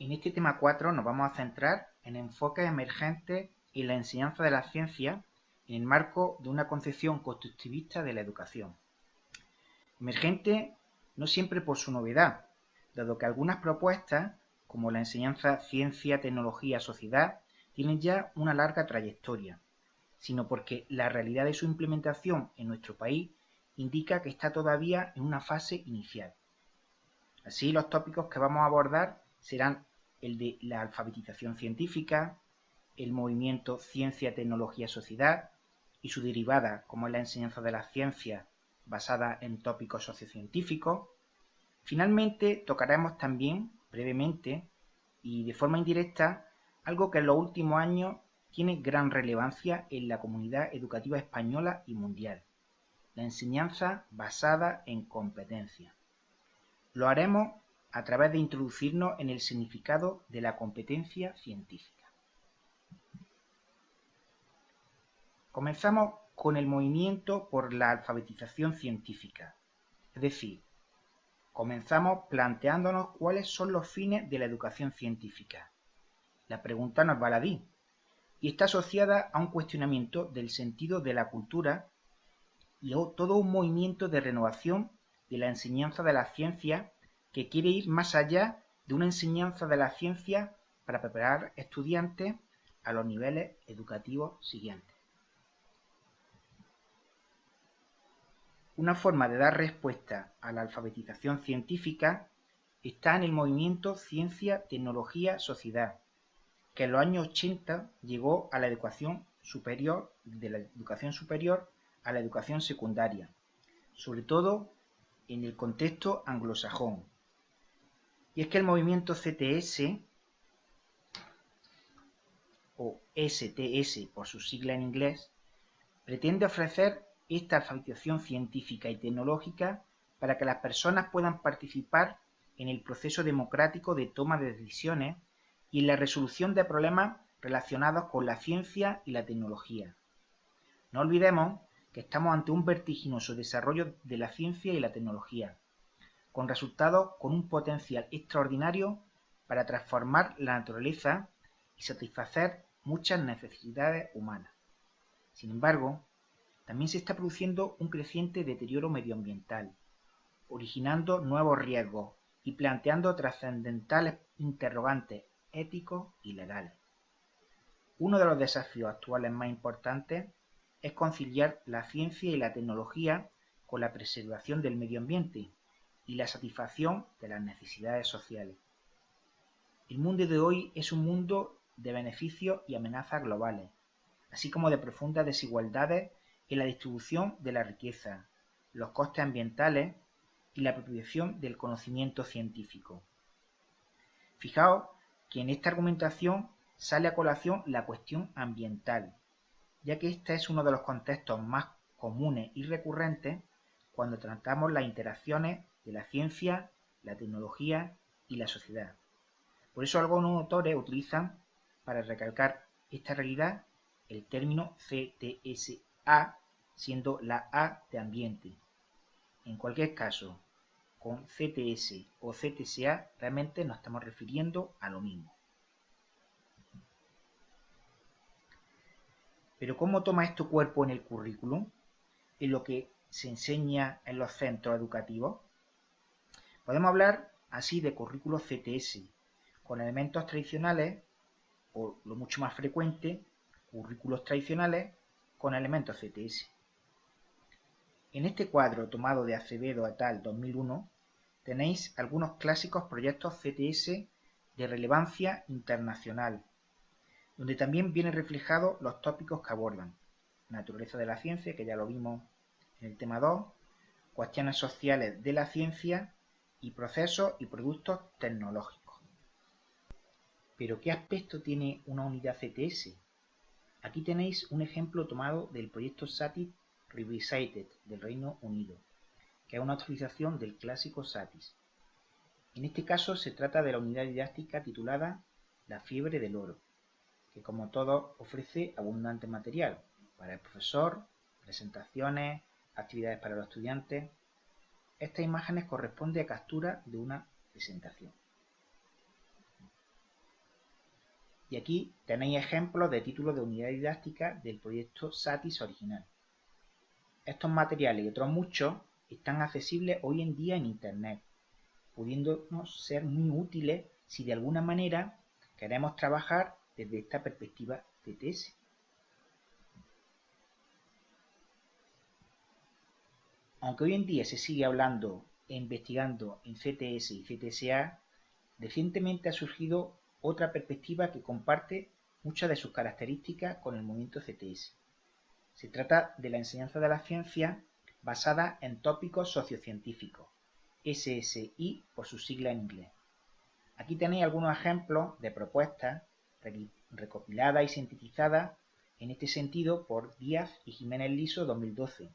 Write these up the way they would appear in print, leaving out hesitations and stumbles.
En este tema 4 nos vamos a centrar en enfoques emergentes en la enseñanza de la ciencia en el marco de una concepción constructivista de la educación. Emergente no siempre por su novedad, dado que algunas propuestas, como la enseñanza ciencia, tecnología, sociedad, tienen ya una larga trayectoria, sino porque la realidad de su implementación en nuestro país indica que está todavía en una fase inicial. Así, los tópicos que vamos a abordar serán el de la alfabetización científica, el movimiento ciencia, tecnología, sociedad y su derivada, como es la enseñanza de las ciencias basada en tópicos sociocientíficos. Finalmente, tocaremos también, brevemente y de forma indirecta, algo que en los últimos años tiene gran relevancia en la comunidad educativa española y mundial: la enseñanza basada en competencias. Lo haremos a través de introducirnos en el significado de la competencia científica. Comenzamos con el movimiento por la alfabetización científica, es decir, comenzamos planteándonos cuáles son los fines de la educación científica. La pregunta no es baladí y está asociada a un cuestionamiento del sentido de la cultura y todo un movimiento de renovación de la enseñanza de la ciencia que quiere ir más allá de una enseñanza de la ciencia para preparar estudiantes a los niveles educativos siguientes. Una forma de dar respuesta a la alfabetización científica está en el movimiento Ciencia, Tecnología, Sociedad, que en los años 80 llegó a la educación superior, de la educación superior a la educación secundaria, sobre todo en el contexto anglosajón. Y es que el movimiento CTS, o STS por su sigla en inglés, pretende ofrecer esta alfabetización científica y tecnológica para que las personas puedan participar en el proceso democrático de toma de decisiones y en la resolución de problemas relacionados con la ciencia y la tecnología. No olvidemos que estamos ante un vertiginoso desarrollo de la ciencia y la tecnología, con resultados con un potencial extraordinario para transformar la naturaleza y satisfacer muchas necesidades humanas. Sin embargo, también se está produciendo un creciente deterioro medioambiental, originando nuevos riesgos y planteando trascendentales interrogantes éticos y legales. Uno de los desafíos actuales más importantes es conciliar la ciencia y la tecnología con la preservación del medio ambiente y la satisfacción de las necesidades sociales. El mundo de hoy es un mundo de beneficios y amenazas globales, así como de profundas desigualdades en la distribución de la riqueza, los costes ambientales y la apropiación del conocimiento científico. Fijaos que en esta argumentación sale a colación la cuestión ambiental, ya que este es uno de los contextos más comunes y recurrentes cuando tratamos las interacciones de la ciencia, la tecnología y la sociedad. Por eso algunos autores utilizan, para recalcar esta realidad, el término CTSA, siendo la A de ambiente. En cualquier caso, con CTS o CTSA realmente nos estamos refiriendo a lo mismo. Pero ¿cómo toma esto cuerpo en el currículum? En lo que se enseña en los centros educativos. Podemos hablar así de currículos CTS, con elementos tradicionales, o lo mucho más frecuente, currículos tradicionales con elementos CTS. En este cuadro tomado de Acevedo et al. 2001 tenéis algunos clásicos proyectos CTS de relevancia internacional, donde también vienen reflejados los tópicos que abordan: naturaleza de la ciencia, que ya lo vimos en el tema 2, cuestiones sociales de la ciencia y procesos y productos tecnológicos. ¿Pero qué aspecto tiene una unidad CTS? Aquí tenéis un ejemplo tomado del proyecto SATIS Revisited del Reino Unido, que es una actualización del clásico SATIS. En este caso se trata de la unidad didáctica titulada La fiebre del oro, que como todo ofrece abundante material para el profesor, presentaciones, actividades para los estudiantes. Estas imágenes corresponden a captura de una presentación. Y aquí tenéis ejemplos de títulos de unidad didáctica del proyecto SATIS original. Estos materiales y otros muchos están accesibles hoy en día en Internet, pudiéndonos ser muy útiles si de alguna manera queremos trabajar desde esta perspectiva CTS. Aunque hoy en día se sigue hablando e investigando en CTS y CTSA, recientemente ha surgido otra perspectiva que comparte muchas de sus características con el movimiento CTS. Se trata de la enseñanza de la ciencia basada en tópicos sociocientíficos, SSI por su sigla en inglés. Aquí tenéis algunos ejemplos de propuestas recopiladas y sintetizadas en este sentido por Díaz y Jiménez Liso 2012.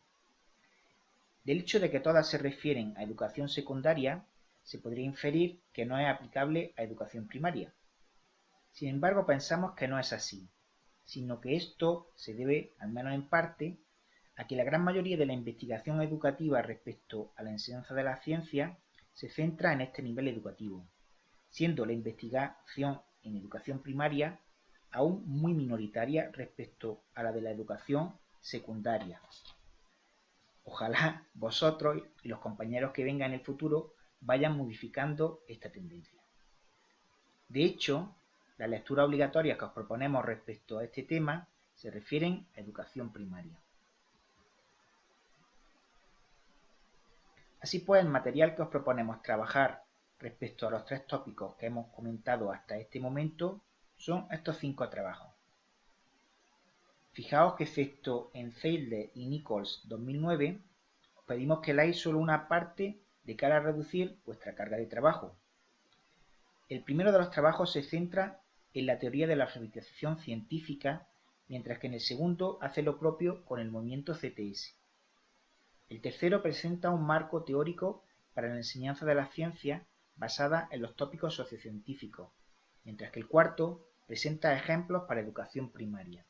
Del hecho de que todas se refieren a educación secundaria, se podría inferir que no es aplicable a educación primaria. Sin embargo, pensamos que no es así, sino que esto se debe, al menos en parte, a que la gran mayoría de la investigación educativa respecto a la enseñanza de la ciencia se centra en este nivel educativo, siendo la investigación en educación primaria aún muy minoritaria respecto a la de la educación secundaria. Ojalá vosotros y los compañeros que vengan en el futuro vayan modificando esta tendencia. De hecho, las lecturas obligatorias que os proponemos respecto a este tema se refieren a educación primaria. Así pues, el material que os proponemos trabajar respecto a los 3 tópicos que hemos comentado hasta este momento son estos 5 trabajos. Fijaos que excepto en Zeidler y Nichols 2009, os pedimos que leáis solo una parte de cara a reducir vuestra carga de trabajo. El primero de los trabajos se centra en la teoría de la alfabetización científica, mientras que en el segundo hace lo propio con el movimiento CTS. El tercero presenta un marco teórico para la enseñanza de la ciencia basada en los tópicos sociocientíficos, mientras que el cuarto presenta ejemplos para educación primaria.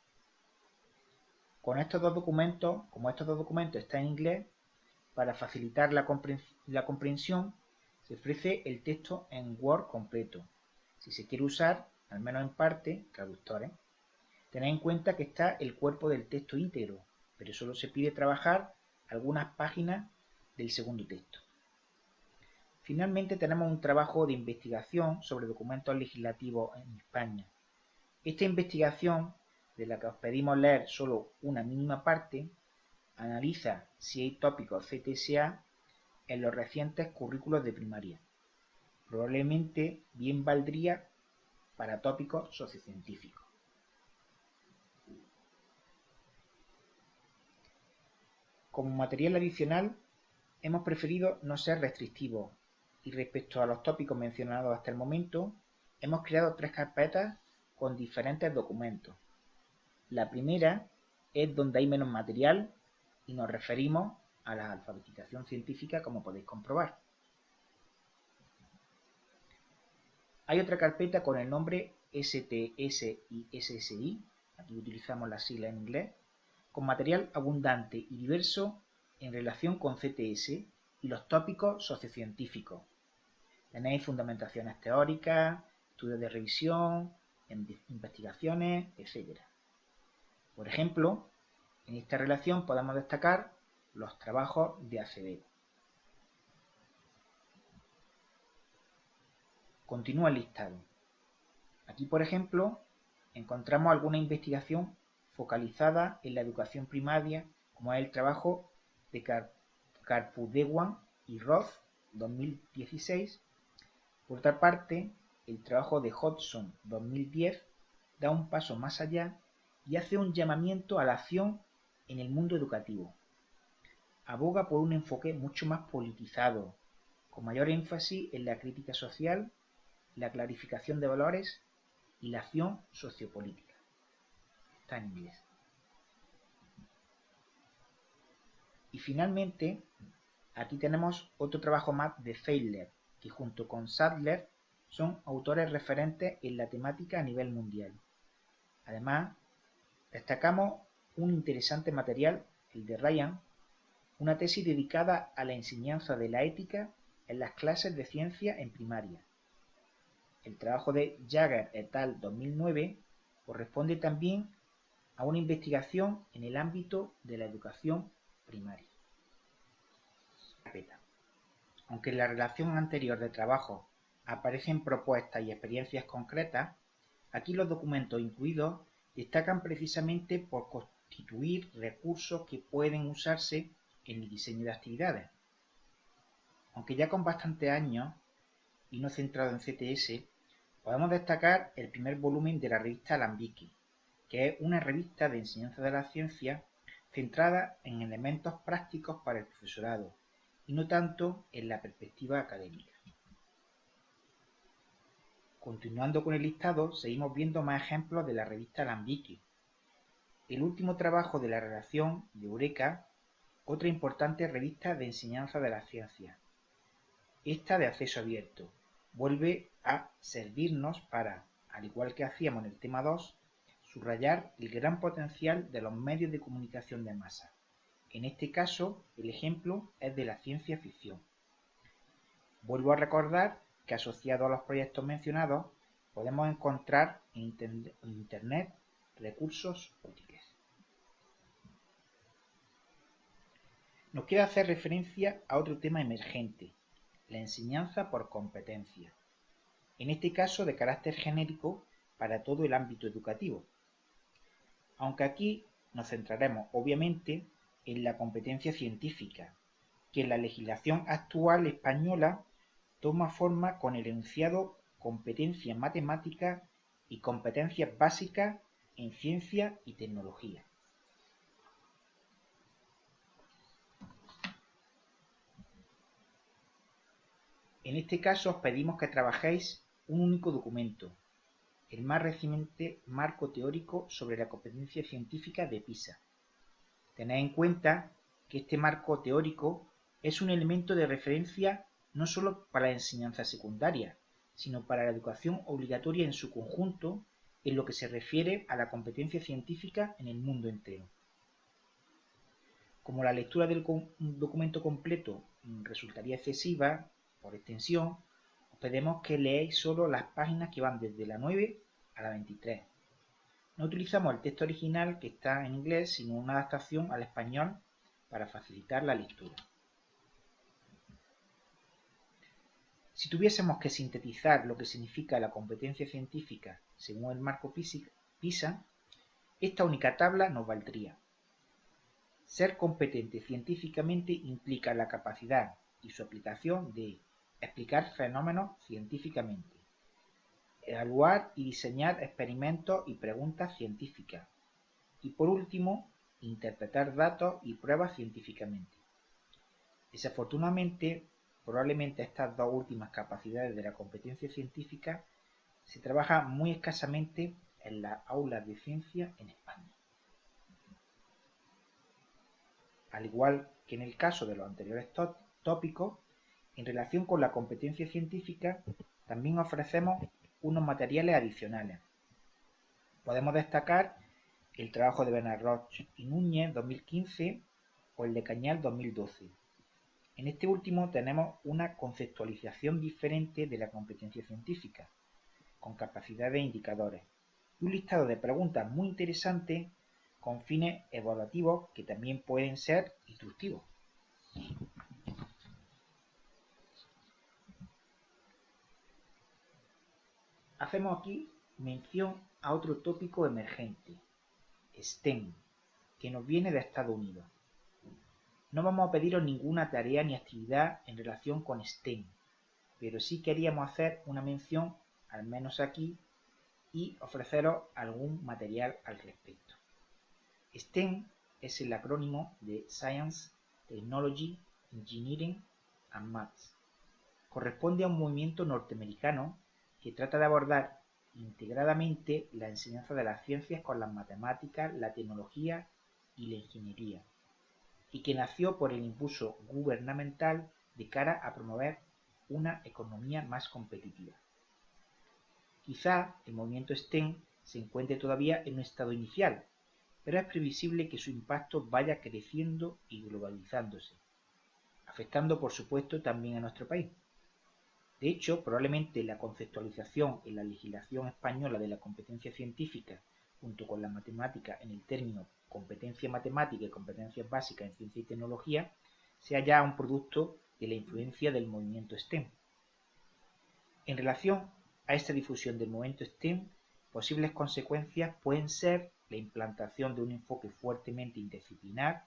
Como estos dos documentos están en inglés, para facilitar la comprensión, se ofrece el texto en Word completo. Si se quiere usar, al menos en parte, traductores, tened en cuenta que está el cuerpo del texto íntegro, pero solo se pide trabajar algunas páginas del segundo texto. Finalmente tenemos un trabajo de investigación sobre documentos legislativos en España. Esta investigación, de la que os pedimos leer solo una mínima parte, analiza si hay tópicos CTSA en los recientes currículos de primaria. Probablemente bien valdría para tópicos sociocientíficos. Como material adicional, hemos preferido no ser restrictivos y respecto a los tópicos mencionados hasta el momento, hemos creado 3 carpetas con diferentes documentos. La primera es donde hay menos material y nos referimos a la alfabetización científica, como podéis comprobar. Hay otra carpeta con el nombre STS y SSI, aquí utilizamos la sigla en inglés, con material abundante y diverso en relación con CTS y los tópicos sociocientíficos. Tenéis fundamentaciones teóricas, estudios de revisión, investigaciones, etc. Por ejemplo, en esta relación podemos destacar los trabajos de Acevedo. Continúa el listado. Aquí, por ejemplo, encontramos alguna investigación focalizada en la educación primaria, como es el trabajo de Karpudewan y Roth 2016. Por otra parte, el trabajo de Hodgson 2010 da un paso más allá y hace un llamamiento a la acción en el mundo educativo. Aboga por un enfoque mucho más politizado, con mayor énfasis en la crítica social, la clarificación de valores y la acción sociopolítica. Está en inglés. Y finalmente, aquí tenemos otro trabajo más de Zeidler, que junto con Sadler son autores referentes en la temática a nivel mundial. Además, destacamos un interesante material, el de Ryan, una tesis dedicada a la enseñanza de la ética en las clases de ciencia en primaria. el trabajo de Jagger et al. 2009 corresponde también a una investigación en el ámbito de la educación primaria. Aunque en la relación anterior de trabajo aparecen propuestas y experiencias concretas, aquí los documentos incluidos destacan precisamente por constituir recursos que pueden usarse en el diseño de actividades. Aunque ya con bastantes años y no centrado en CTS, podemos destacar el primer volumen de la revista Alambique, que es una revista de enseñanza de la ciencia centrada en elementos prácticos para el profesorado y no tanto en la perspectiva académica. Continuando con el listado, seguimos viendo más ejemplos de la revista Alambique. El último trabajo de la redacción de Eureka, otra importante revista de enseñanza de la ciencia. Esta de acceso abierto vuelve a servirnos para, al igual que hacíamos en el tema 2, subrayar el gran potencial de los medios de comunicación de masa. En este caso, el ejemplo es de la ciencia ficción. Vuelvo a recordar que asociado a los proyectos mencionados, podemos encontrar en Internet recursos útiles. Nos queda hacer referencia a otro tema emergente, la enseñanza por competencia, en este caso de carácter genérico para todo el ámbito educativo. Aunque aquí nos centraremos obviamente en la competencia científica, que en la legislación actual española toma forma con el enunciado competencia matemática y competencias básicas en ciencia y tecnología. En este caso os pedimos que trabajéis un único documento, el más reciente marco teórico sobre la competencia científica de PISA. Tened en cuenta que este marco teórico es un elemento de referencia no solo para la enseñanza secundaria, sino para la educación obligatoria en su conjunto en lo que se refiere a la competencia científica en el mundo entero. Como la lectura del documento completo resultaría excesiva, por extensión, os pedimos que leáis solo las páginas que van desde la 9 a la 23. No utilizamos el texto original que está en inglés, sino una adaptación al español para facilitar la lectura. Si tuviésemos que sintetizar lo que significa la competencia científica según el marco PISA, esta única tabla nos valdría. Ser competente científicamente implica la capacidad y su aplicación de explicar fenómenos científicamente, evaluar y diseñar experimentos y preguntas científicas, y por último, interpretar datos y pruebas científicamente. Desafortunadamente, probablemente estas dos últimas capacidades de la competencia científica se trabajan muy escasamente en las aulas de ciencia en España. Al igual que en el caso de los anteriores tópicos, en relación con la competencia científica, también ofrecemos unos materiales adicionales. Podemos destacar el trabajo de Bernard Roch y Núñez 2015 o el de Cañal 2012. En este último tenemos una conceptualización diferente de la competencia científica, con capacidades e indicadores, y un listado de preguntas muy interesantes con fines evaluativos que también pueden ser instructivos. Hacemos aquí mención a otro tópico emergente, STEM, que nos viene de Estados Unidos. No vamos a pediros ninguna tarea ni actividad en relación con STEM, pero sí queríamos hacer una mención, al menos aquí, y ofreceros algún material al respecto. STEM es el acrónimo de Science, Technology, Engineering and Maths. Corresponde a un movimiento norteamericano que trata de abordar integradamente la enseñanza de las ciencias con las matemáticas, la tecnología y la ingeniería, y que nació por el impulso gubernamental de cara a promover una economía más competitiva. Quizá el movimiento STEM se encuentre todavía en un estado inicial, pero es previsible que su impacto vaya creciendo y globalizándose, afectando por supuesto también a nuestro país. De hecho, probablemente la conceptualización en la legislación española de la competencia científica, junto con la matemática en el término competencia matemática y competencias básicas en ciencia y tecnología, sea ya un producto de la influencia del movimiento STEM. En relación a esta difusión del movimiento STEM, posibles consecuencias pueden ser la implantación de un enfoque fuertemente interdisciplinar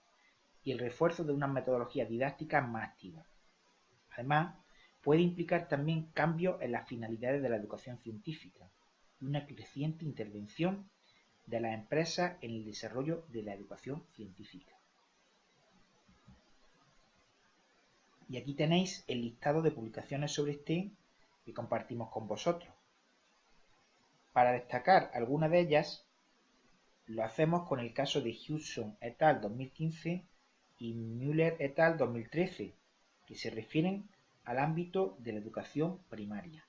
y el refuerzo de unas metodologías didácticas más activas. Además, puede implicar también cambios en las finalidades de la educación científica y una creciente intervención de las empresas en el desarrollo de la educación científica. Y aquí tenéis el listado de publicaciones sobre STEM que compartimos con vosotros. Para destacar algunas de ellas, lo hacemos con el caso de Hudson et al. 2015 y Müller et al. 2013, que se refieren al ámbito de la educación primaria.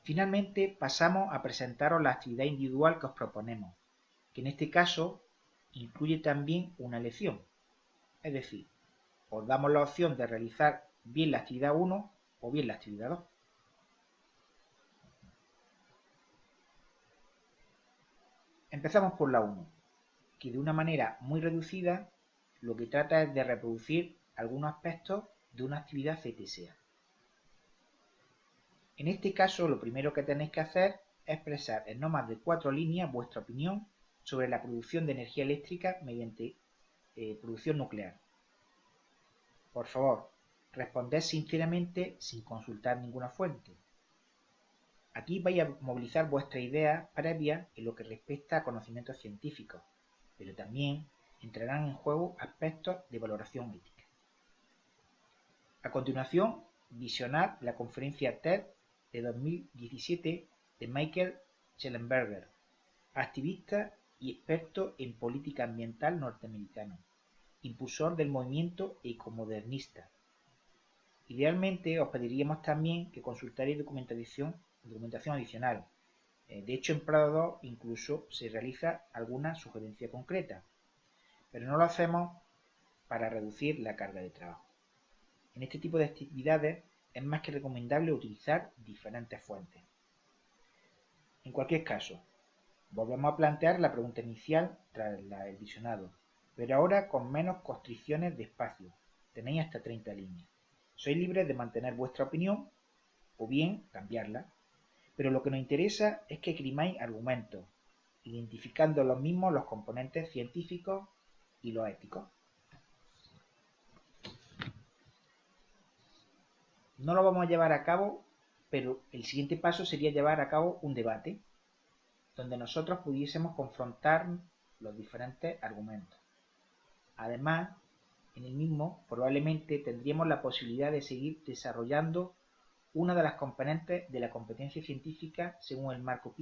Finalmente pasamos a presentaros la actividad individual que os proponemos, que en este caso incluye también una lección. Es decir, os damos la opción de realizar bien la actividad 1 o bien la actividad 2. Empezamos por la 1, que de una manera muy reducida lo que trata es de reproducir algunos aspectos de una actividad CTSA. En este caso, lo primero que tenéis que hacer es expresar en no más de 4 líneas vuestra opinión sobre la producción de energía eléctrica mediante producción nuclear. Por favor, responded sinceramente sin consultar ninguna fuente. Aquí vais a movilizar vuestras ideas previas en lo que respecta a conocimientos científicos, pero también entrarán en juego aspectos de valoración ética. A continuación, visionad la conferencia TED de 2017 de Michael Shellenberger, activista y experto en política ambiental norteamericano, impulsor del movimiento ecomodernista. Idealmente os pediríamos también que consultarais documentación adicional. De hecho, en Prado 2 incluso se realiza alguna sugerencia concreta, pero no lo hacemos para reducir la carga de trabajo. En este tipo de actividades es más que recomendable utilizar diferentes fuentes. En cualquier caso, volvemos a plantear la pregunta inicial tras el visionado, pero ahora con menos constricciones de espacio. Tenéis hasta 30 líneas. Sois libres de mantener vuestra opinión o bien cambiarla, pero lo que nos interesa es que esgrimáis argumentos, identificando los mismos los componentes científicos y los éticos. No lo vamos a llevar a cabo, pero el siguiente paso sería llevar a cabo un debate donde nosotros pudiésemos confrontar los diferentes argumentos. Además, en el mismo probablemente tendríamos la posibilidad de seguir desarrollando una de las componentes de la competencia científica según el marco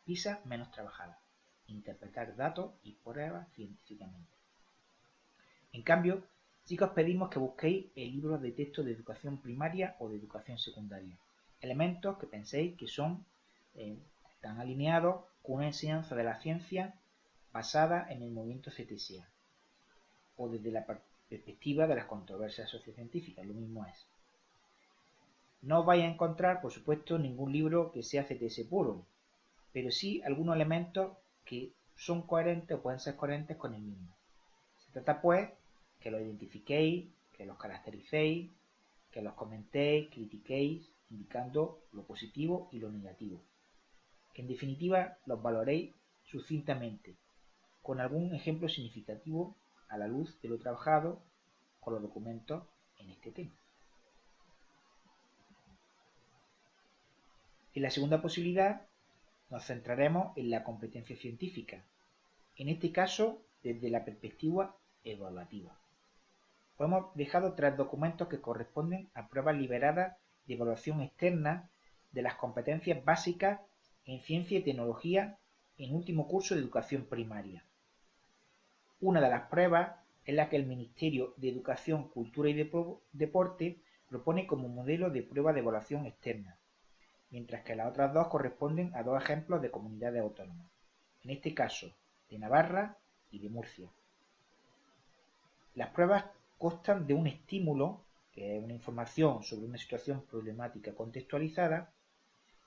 PISA menos trabajada: interpretar datos y pruebas científicamente. En cambio, sí que os pedimos que busquéis el libro de texto de educación primaria o de educación secundaria, elementos que penséis que están alineados con una enseñanza de la ciencia basada en el movimiento CTSA o desde la perspectiva de las controversias sociocientíficas, lo mismo es. No os vais a encontrar, por supuesto, ningún libro que sea CTS puro, pero sí algunos elementos que son coherentes o pueden ser coherentes con el mismo. Se trata, pues, que los identifiquéis, que los caractericéis, que los comentéis, critiquéis, indicando lo positivo y lo negativo. Que en definitiva los valoréis sucintamente, con algún ejemplo significativo a la luz de lo trabajado con los documentos en este tema. En la segunda posibilidad nos centraremos en la competencia científica, en este caso desde la perspectiva evaluativa. Os hemos dejado 3 documentos que corresponden a pruebas liberadas de evaluación externa de las competencias básicas en ciencia y tecnología en último curso de educación primaria. Una de las pruebas es la que el Ministerio de Educación, Cultura y Deporte propone como modelo de prueba de evaluación externa, mientras que las otras 2 corresponden a 2 ejemplos de comunidades autónomas, en este caso de Navarra y de Murcia. Las pruebas constan de un estímulo, que es una información sobre una situación problemática contextualizada,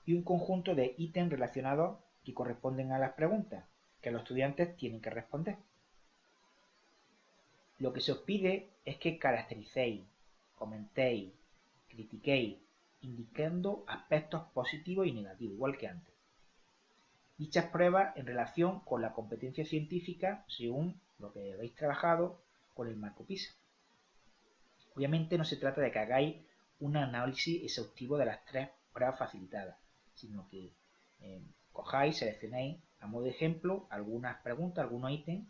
y un conjunto de ítems relacionados que corresponden a las preguntas que los estudiantes tienen que responder. Lo que se os pide es que caractericéis, comentéis, critiquéis, indicando aspectos positivos y negativos, igual que antes. Dichas pruebas en relación con la competencia científica según lo que habéis trabajado con el marco PISA. Obviamente no se trata de que hagáis un análisis exhaustivo de las 3 pruebas facilitadas, sino que cojáis, seleccionéis a modo de ejemplo algunas preguntas, algunos ítems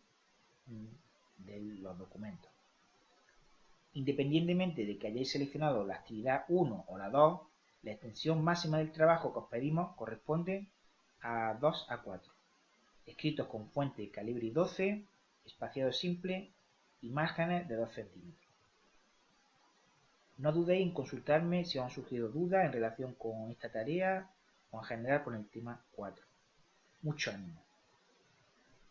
de los documentos. Independientemente de que hayáis seleccionado la actividad 1 o la 2, la extensión máxima del trabajo que os pedimos corresponde a 2 a 4, escritos con fuente Calibri 12, espaciado simple y márgenes de 2 centímetros. No dudéis en consultarme si os han surgido dudas en relación con esta tarea o en general con el tema 4. Mucho ánimo.